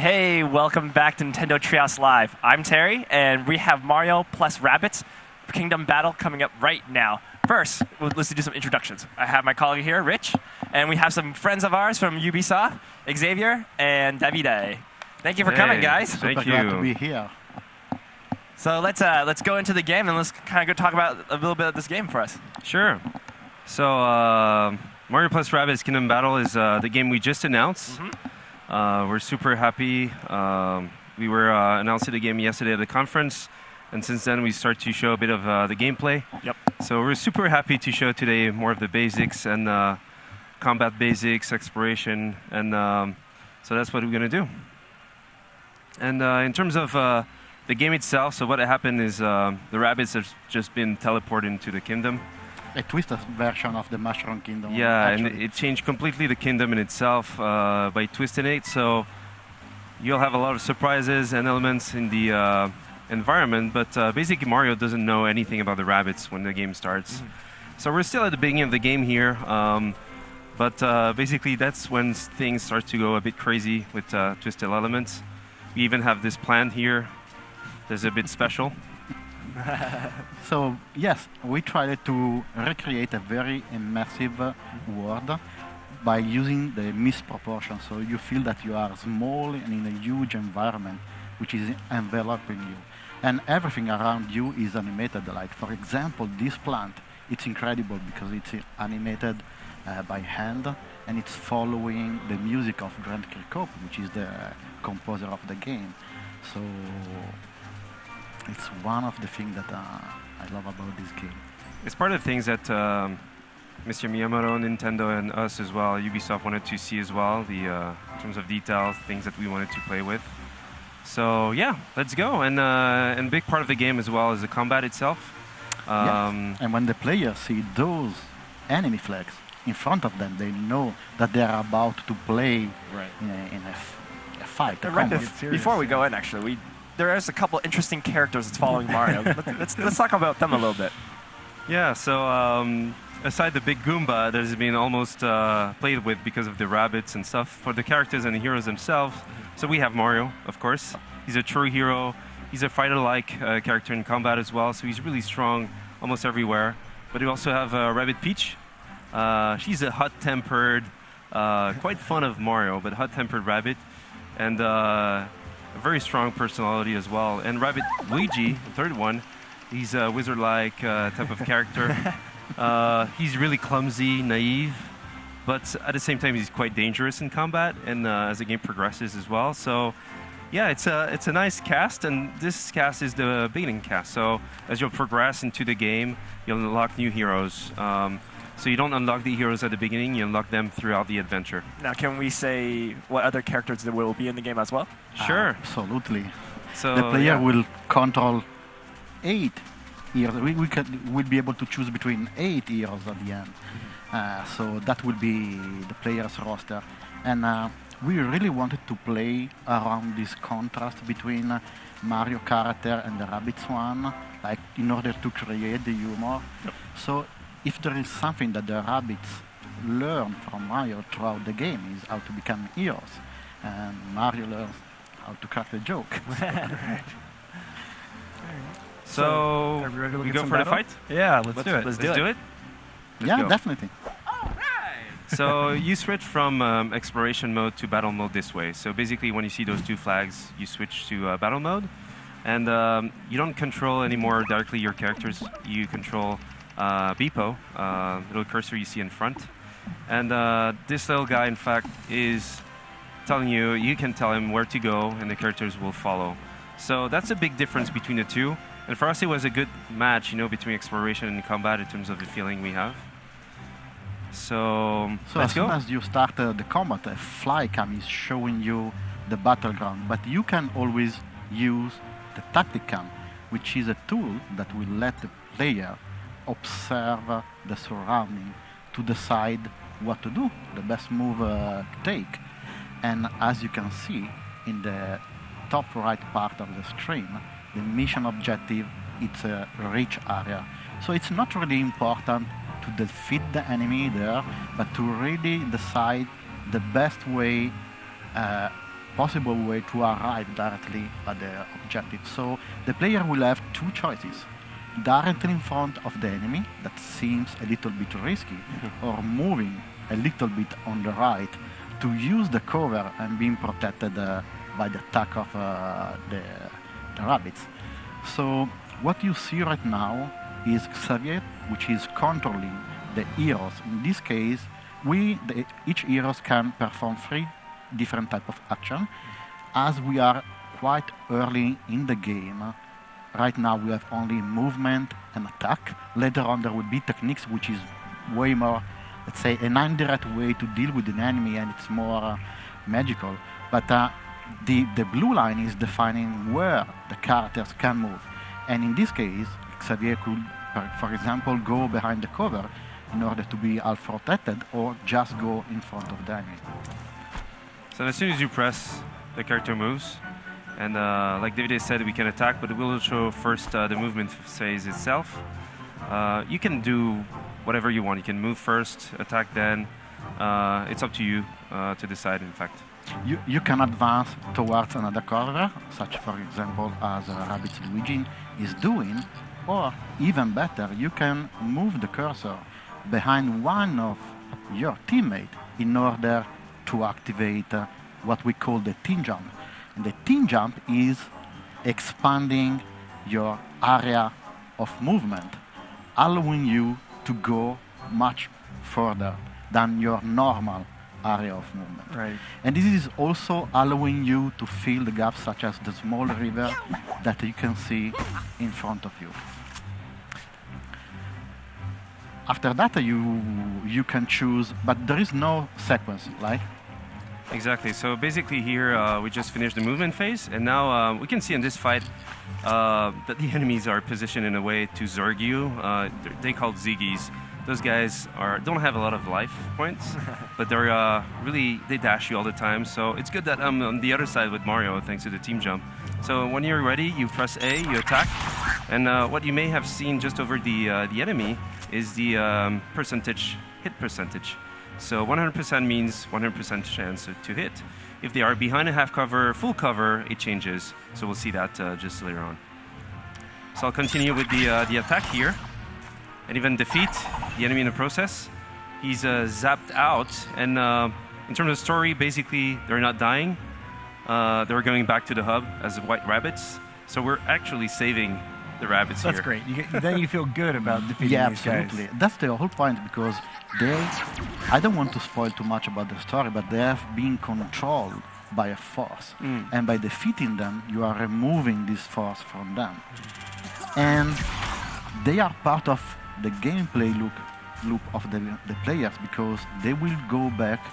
Hey, welcome back to Nintendo Treehouse Live. I'm Terry, and we have Mario+Rabbits Kingdom Battle coming up right now. First, let's do some introductions. I have my colleague here, Rich, and we have some friends of ours from Ubisoft, Xavier and Davide. Thank you for coming, guys. Thank you. Glad to be here. So let's go into the game and let's kind of go talk about a little bit of this game for us. Sure. So Mario+Rabbits Kingdom Battle is the game we just announced. We're super happy. We were announcing the game yesterday at the conference, and since then we start to show a bit of the gameplay. Yep. So we're super happy to show today more of the basics and combat basics, exploration, and so that's what we're going to do. And in terms of the game itself, so what happened is the rabbits have just been teleported into the kingdom. A twisted version of the Mushroom Kingdom. Yeah, actually. and it changed completely the kingdom in itself by twisting it. So you'll have a lot of surprises and elements in the environment, but basically Mario doesn't know anything about the rabbits when the game starts. So we're still at the beginning of the game here, but basically that's when things start to go a bit crazy with twisted elements. We even have this plant here. There's a bit special. So, yes, we tried to recreate a very immersive world by using the misproportion. So you feel that you are small and in a huge environment which is enveloping you. And everything around you is animated. Like, for example, this plant, it's incredible because it's animated by hand and it's following the music of Grant Kirkhope, which is the composer of the game. So it's one of the things that I love about this game. It's part of the things that Mr. Miyamoto, Nintendo, and us as well, Ubisoft wanted to see as well, the in terms of details, things that we wanted to play with. So yeah, let's go. And big part of the game as well is the combat itself. Yes. And when the players see those enemy flags in front of them, they know that they are about to play in a fight. A Right combat. before we go in, actually, there is a couple interesting characters that's following Mario. let's talk about them a little bit. Yeah, so aside the big Goomba that has been almost played with because of the rabbits and stuff, for the characters and the heroes themselves, so we have Mario, of course. He's a true hero. He's a fighter-like character in combat as well, so he's really strong almost everywhere. But we also have Rabbit Peach. She's a hot-tempered, quite fun of Mario, but hot-tempered rabbit. And a very strong personality as well. And Rabbit Luigi, the third one, he's a wizard-like type of character. He's really clumsy, naive, but at the same time he's quite dangerous in combat and as the game progresses as well. So yeah, it's a nice cast, and this cast is the beginning cast. So as you'll progress into the game, you'll unlock new heroes. So you don't unlock the heroes at the beginning, you unlock them throughout the adventure. Now, can we say what other characters there will be in the game as well? Sure. Absolutely. So The player will control 8 heroes. We'll be able to choose between 8 heroes at the end. So that will be the player's roster. And we really wanted to play around this contrast between Mario character and the Rabbids one, like in order to create the humor. Yep. So if there is something that the Rabbids learn from Mario throughout the game is how to become heroes. And Mario learns how to crack a joke. So Are we ready to look we at go some for the battle? fight? Yeah, let's do it. let's Let's do it. Yeah, go. definitely. So you switch from exploration mode to battle mode this way. So basically when you see those two flags, you switch to battle mode. And you don't control anymore directly your characters. You control Beepo, little cursor you see in front. And this little guy, in fact, is telling you, you can tell him where to go and the characters will follow. So that's a big difference between the two. And for us, it was a good match, between exploration and combat in terms of the feeling we have. So So let's as soon go. as you start the combat, a fly cam is showing you the battleground, but you can always use the tactic cam, which is a tool that will let the player observe the surrounding to decide what to do, the best move to take. And as you can see in the top right part of the stream, the mission objective, it's a rich area. So it's not really important to defeat the enemy there, but to really decide the best way possible way to arrive directly at the objective. So the player will have two choices. Directly in front of the enemy, that seems a little bit risky, or moving a little bit on the right to use the cover and being protected by the attack of the rabbits. So what you see right now is Xavier, which is controlling the heroes. In this case, each heroes can perform 3 different type of action. As we are quite early in the game, right now we have only movement and attack. Later on there will be techniques which is way more, let's say, an indirect way to deal with an enemy, and it's more magical. But the blue line is defining where the characters can move. And in this case, Xavier could, for example, go behind the cover in order to be half protected, or just go in front of the enemy. So as soon as you press, the character moves. And like David said, we can attack, but it will show first the movement phase itself. You can do whatever you want. You can move first, attack then. It's up to you to decide, in fact. You can advance towards another cover, such for example as Rabbits Luigi is doing, or even better, you can move the cursor behind one of your teammates in order to activate what we call the team jump. And the team jump is expanding your area of movement, allowing you to go much further than your normal area of movement. Right. And this is also allowing you to fill the gaps, such as the small river that you can see in front of you. After that, you can choose, but there is no sequence, like? Exactly. So basically here we just finished the movement phase, and now we can see in this fight that the enemies are positioned in a way to zerg you. They called Ziggies. Those guys don't have a lot of life points, but they're they dash you all the time. So it's good that I'm on the other side with Mario thanks to the team jump. So when you're ready, you press A, you attack, and what you may have seen just over the enemy is the hit percentage. So 100% means 100% chance to hit. If they are behind a half cover, full cover, it changes. So we'll see that just later on. So I'll continue with the attack here, and even defeat the enemy in the process. He's zapped out, and in terms of story, basically they're not dying. They're going back to the hub as white rabbits. So we're actually saving the rabbits That's here. great. Then you feel good about defeating Yeah, these absolutely. guys. That's the whole point, because I don't want to spoil too much about the story, but they have been controlled by a force. And by defeating them, you are removing this force from them. And they are part of the gameplay loop of the players, because they will go back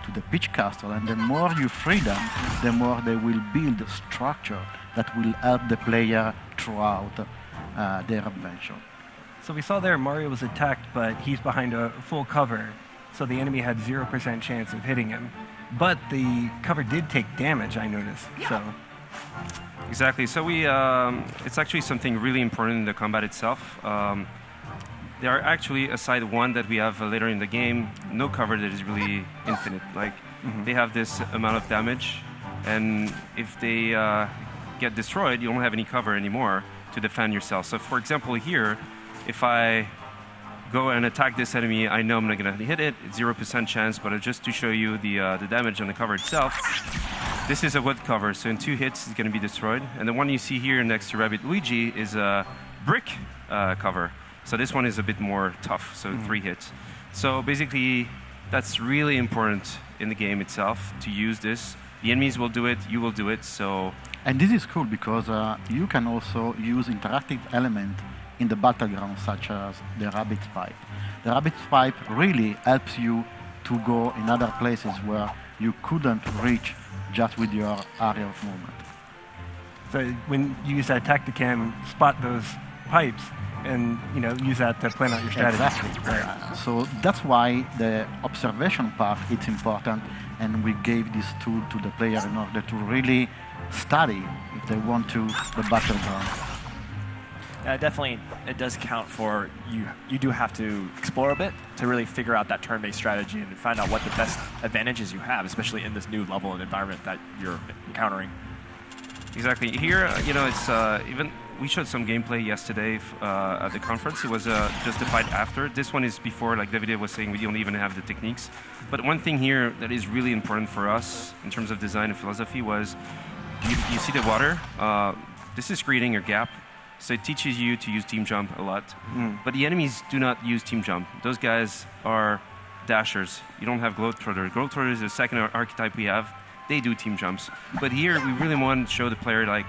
to the Peach Castle, and the more you free them, the more they will build a structure that will help the player throughout their adventure. So we saw there Mario was attacked, but he's behind a full cover, so the enemy had 0% chance of hitting him. But the cover did take damage, I noticed. So Exactly. So it's actually something really important in the combat itself. There are actually, aside one that we have later in the game, no cover that is really infinite. Like, they have this amount of damage, and if they get destroyed, you don't have any cover anymore to defend yourself. So for example here, if I go and attack this enemy, I know I'm not going to hit it, it's 0% chance, but just to show you the damage on the cover itself, this is a wood cover, so in 2 hits it's going to be destroyed. And the one you see here next to Rabbit Luigi is a brick cover. So this one is a bit more tough, so 3 hits. So basically, that's really important in the game itself, to use this. The enemies will do it, you will do it, so... And this is cool, because you can also use interactive element in the battleground, such as the Rabbit's Pipe. The Rabbit's Pipe really helps you to go in other places where you couldn't reach just with your area of movement. So when you use that tacticam, spot those pipes, and use that to plan out your strategy. Exactly. So that's why the observation part is important, and we gave this tool to the player in order to really study, if they want to, the battleground. Definitely, it does count for you. You do have to explore a bit to really figure out that turn-based strategy and find out what the best advantages you have, especially in this new level and environment that you're encountering. Exactly. Here, it's even we showed some gameplay yesterday at the conference. It was just the fight after. This one is before, like David was saying, we don't even have the techniques. But one thing here that is really important for us in terms of design and philosophy was you see the water. This is creating a gap. So it teaches you to use team jump a lot. But the enemies do not use team jump. Those guys are dashers. You don't have Globetrotter. Globetrotter is the second archetype we have. They do team jumps. But here, we really want to show the player, like,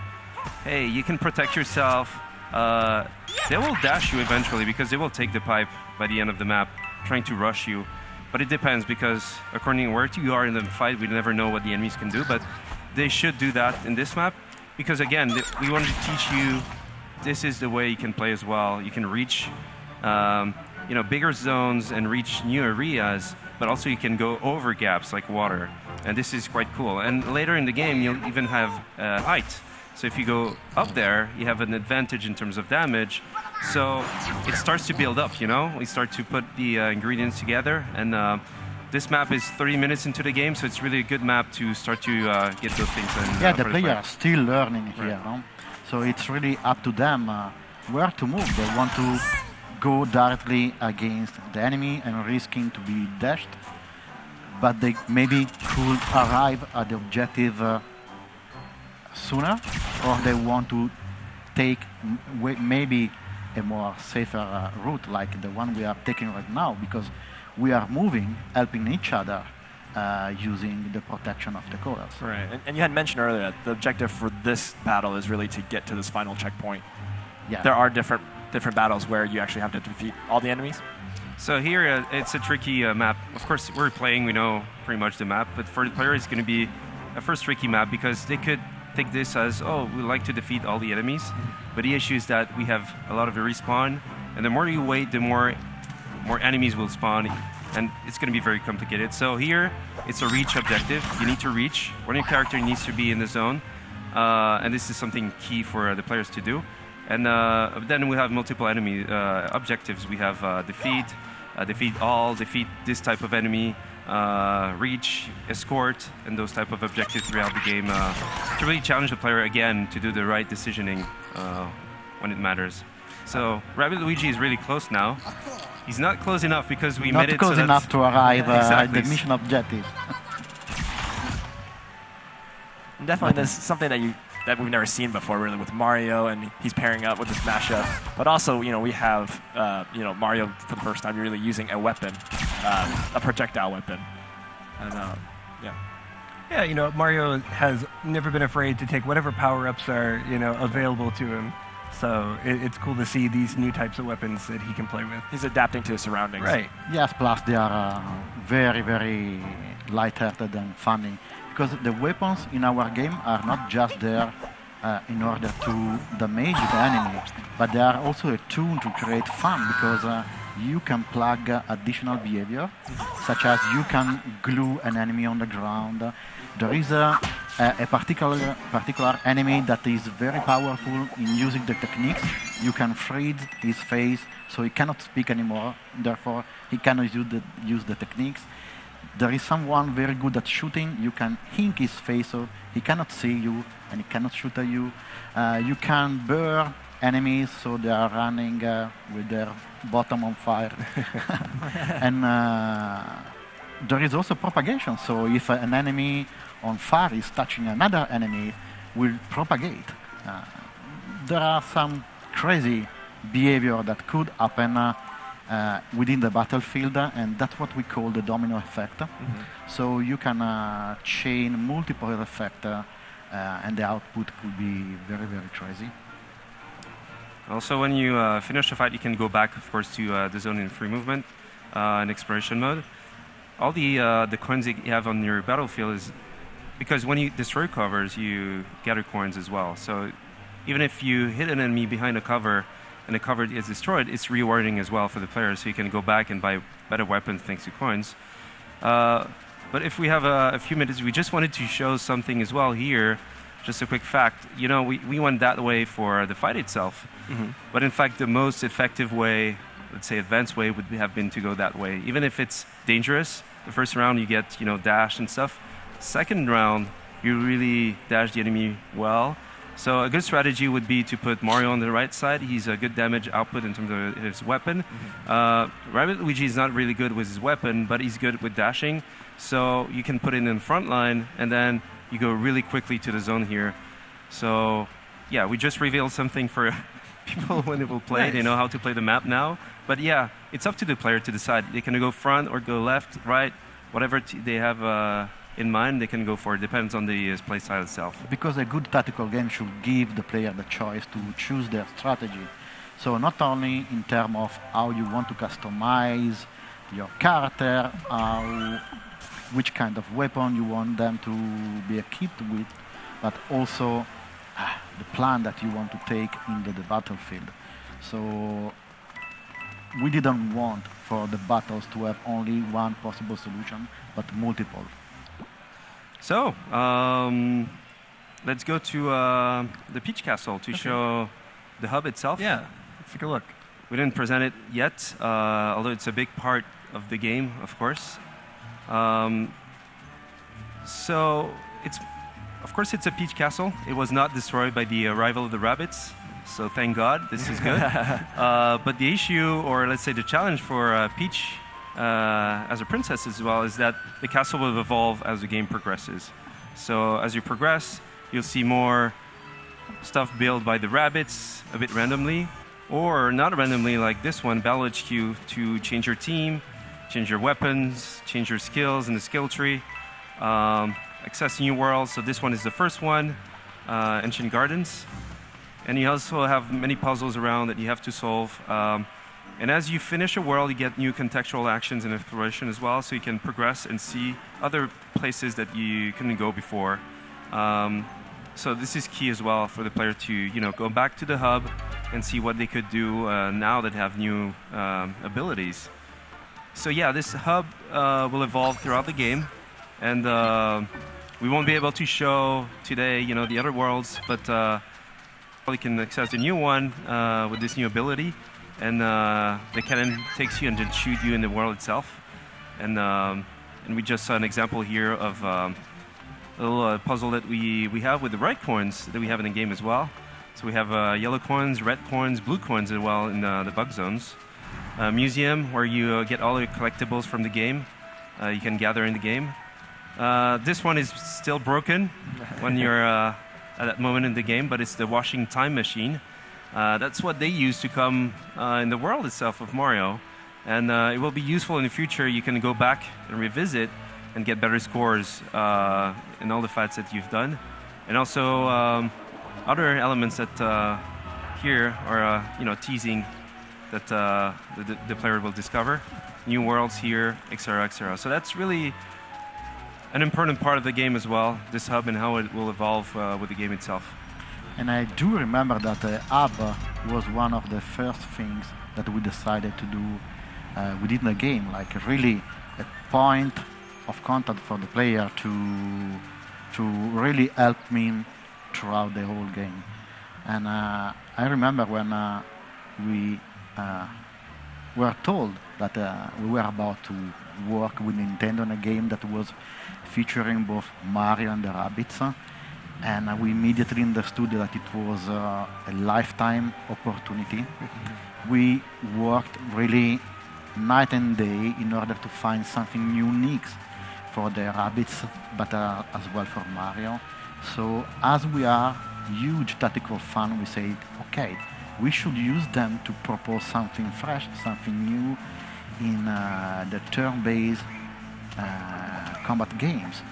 hey, you can protect yourself. They will dash you eventually because they will take the pipe by the end of the map, trying to rush you. But it depends because according to where you are in the fight, we never know what the enemies can do. But they should do that in this map because, again, we wanted to teach you this is the way you can play as well. You can reach bigger zones and reach new areas, but also you can go over gaps like water. And this is quite cool. And later in the game, you'll even have height. So if you go up there, you have an advantage in terms of damage. So it starts to build up, We start to put the ingredients together. And this map is 30 minutes into the game, so it's really a good map to start to get those things. The players are still learning here. No? So it's really up to them where to move. They want to go directly against the enemy and risking to be dashed. But they maybe could arrive at the objective sooner, or they want to take maybe a more safer route like the one we are taking right now, because we are moving, helping each other using the protection of the colors. Right, and you had mentioned earlier that the objective for this battle is really to get to this final checkpoint. Yeah. There are different battles where you actually have to defeat all the enemies. So here, it's a tricky map. Of course, we're playing, we know pretty much the map, but for the player, it's going to be a first tricky map because they could take this as, oh, we like to defeat all the enemies. But the issue is that we have a lot of respawn, and the more you wait, the more enemies will spawn, and it's going to be very complicated. So here, it's a reach objective. You need to reach. One of your character needs to be in the zone, and this is something key for the players to do. And then we have multiple enemy objectives. We have defeat all, defeat this type of enemy, reach, escort, and those type of objectives throughout the game to really challenge the player again to do the right decisioning when it matters. So Rabbit Luigi is really close now. He's not close enough because we made it close enough to arrive exactly. at the mission objective. And definitely, this is something that we've never seen before, really, with Mario, and he's pairing up with this mashup. But also, we have Mario for the first time really using a weapon, a projectile weapon, and Mario has never been afraid to take whatever power-ups are available to him. So it's cool to see these new types of weapons that he can play with. He's adapting to his surroundings. Right. Yes, plus they are very, very light-hearted and funny. Because the weapons in our game are not just there in order to damage the enemy, but they are also a tool to create fun, because you can plug additional behavior, such as you can glue an enemy on the ground. There is a particular enemy that is very powerful in using the techniques. You can freeze his face, so he cannot speak anymore, therefore he cannot use the techniques. There is someone very good at shooting. You can hink his face so he cannot see you and he cannot shoot at you. You can burn enemies so they are running with their bottom on fire. And there is also propagation. So if an enemy on fire is touching another enemy, will propagate. There are some crazy behavior that could happen within the battlefield, and that's what we call the domino effect. Mm-hmm. So you can chain multiple effects, and the output could be very, very crazy. Also, when you finish the fight, you can go back, of course, to the zone in free movement and exploration mode. All the coins that you have on your battlefield is because when you destroy covers, you gather coins as well. So even if you hit an enemy behind a cover, and the cover is destroyed, it's rewarding as well for the player, so you can go back and buy better weapons thanks to coins. But if we have a few minutes, we just wanted to show something as well here. just a quick fact, we went that way for the fight itself. But in fact, the most effective way, let's say advanced way, would have been to go that way. Even if it's dangerous, the first round you get, dash and stuff. Second round, you really dash the enemy well. So a good strategy would be to put Mario on the right side. He's a good damage output in terms of his weapon. Rabbit Luigi is not really good with his weapon, but he's good with dashing. So you can put it in the front line, and then you go really quickly to the zone here. So yeah, we just revealed something for people when they will play. Nice. They know how to play the map now. But yeah, it's up to the player to decide. They can go front or go left, right, whatever they have in mind, they can go for it. Depends on the play style itself. Because a good tactical game should give the player the choice to choose their strategy. So not only in terms of how you want to customize your character, which kind of weapon you want them to be equipped with, but also the plan that you want to take into the battlefield. So we didn't want for the battles to have only one possible solution, but multiple. So, let's go to the Peach Castle to show the hub itself. Yeah, let's take a look. We didn't present it yet, although it's a big part of the game, of course. So, of course, it's a Peach Castle. It was not destroyed by the arrival of the rabbits, so thank God, this is good. But the issue, or let's say the challenge for Peach as a princess as well, is that the castle will evolve as the game progresses. So as you progress, you'll see more stuff built by the rabbits a bit randomly, or not randomly like this one, Battle HQ, to change your team, change your weapons, change your skills in the skill tree, access new worlds. So this one is the first one, Ancient Gardens. And you also have many puzzles around that you have to solve. And as you finish a world, you get new contextual actions and exploration as well, so you can progress and see other places that you couldn't go before. So this is key as well for the player to, go back to the hub and see what they could do now that have new abilities. So yeah, this hub will evolve throughout the game, and we won't be able to show today, the other worlds, but you can access the new one with this new ability. And the cannon takes you and then shoot you in the world itself. And we just saw an example here of a little puzzle that we have with the right coins that we have in the game as well. So we have yellow coins, red coins, blue coins as well in the bug zones. A museum where you get all your collectibles from the game. You can gather in the game. This one is still broken when you're at that moment in the game, but it's the washing time machine. That's what they use to come in the world itself of Mario. And it will be useful in the future. You can go back and revisit and get better scores in all the fights that you've done. And also other elements that here are teasing that the player will discover. New worlds here, etc., etc. So that's really an important part of the game as well, this hub and how it will evolve with the game itself. And I do remember that the hub was one of the first things that we decided to do within the game, like really a point of contact for the player to really help me throughout the whole game. And I remember when we were told that we were about to work with Nintendo on a game that was featuring both Mario and the Rabbids. And we immediately understood that it was a lifetime opportunity. We worked really night and day in order to find something unique for the Rabbids, but as well for Mario. So as we are huge tactical fan, we said, okay, we should use them to propose something fresh, something new in the turn-based combat games.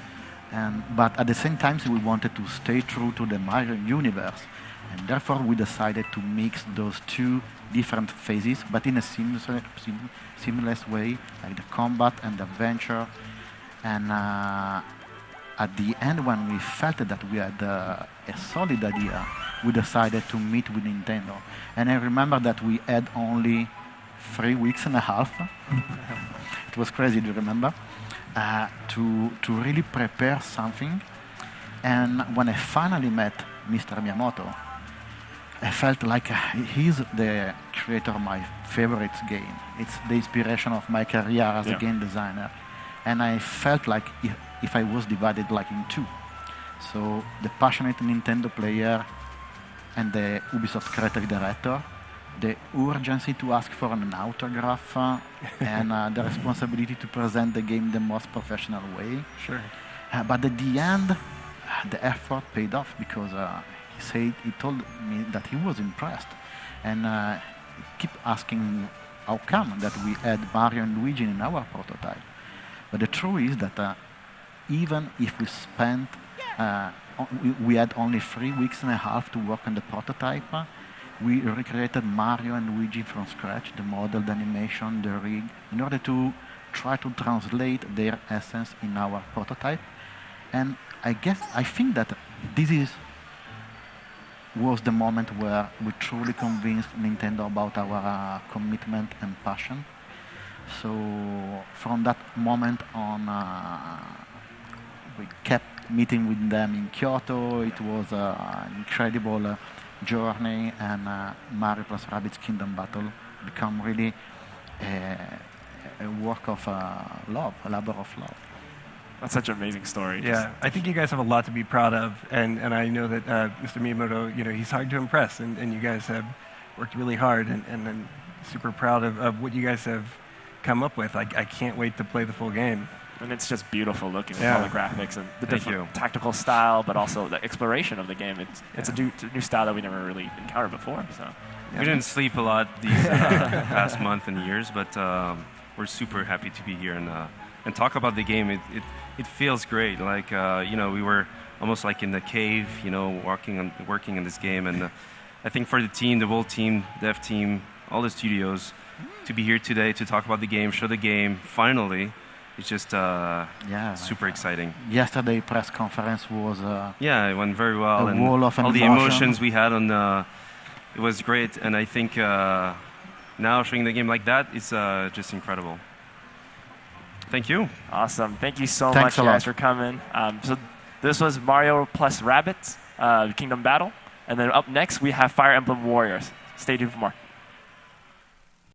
But at the same time, we wanted to stay true to the Mario universe. And therefore, we decided to mix those two different phases, but in a seamless way, like the combat and the adventure. And at the end, when we felt that we had a solid idea, we decided to meet with Nintendo. And I remember that we had only 3 weeks and a half. It was crazy, do you remember? To really prepare something And when I finally met Mr. Miyamoto, I felt like he's the creator of my favorite game. It's the inspiration of my career as a game designer. And I felt like if I was divided like in two. So the passionate Nintendo player and the Ubisoft creative director, the urgency to ask for an autograph and the responsibility to present the game the most professional way. Sure. But at the end, the effort paid off because he told me that he was impressed, and he kept asking how come that we had Mario and Luigi in our prototype. But the truth is that even if we spent, we had only 3 weeks and a half to work on the prototype. We recreated Mario and Luigi from scratch, the model, the animation, the rig, in order to try to translate their essence in our prototype. And I think that was the moment where we truly convinced Nintendo about our commitment and passion. So from that moment on, we kept meeting with them in Kyoto. It was an incredible journey, and Mario+Rabbits Kingdom Battle become really a work of love, a labor of love. That's such an amazing story. Yeah, I think you guys have a lot to be proud of, and I know that Mr. Miyamoto, he's hard to impress, and you guys have worked really hard, and I'm super proud of what you guys have come up with. I can't wait to play the full game. And it's just beautiful looking with all the graphics and the different tactical style, but also the exploration of the game. It's a new style that we never really encountered before. So we didn't sleep a lot these past month and years, but we're super happy to be here and talk about the game. It feels great. Like we were almost like in the cave, working on this game. And I think for the team, the whole team, dev team, all the studios, to be here today to talk about the game, show the game, finally. It's just super exciting. Yesterday press conference was it went very well, and wall of all the emotion. emotions we had on it was great. And I think now showing the game like that is just incredible. Thank you. Awesome. Thank you so Thanks much, a lot. guys, for coming. So this was Mario+Rabbits Kingdom Battle, and then up next we have Fire Emblem Warriors. Stay tuned for more.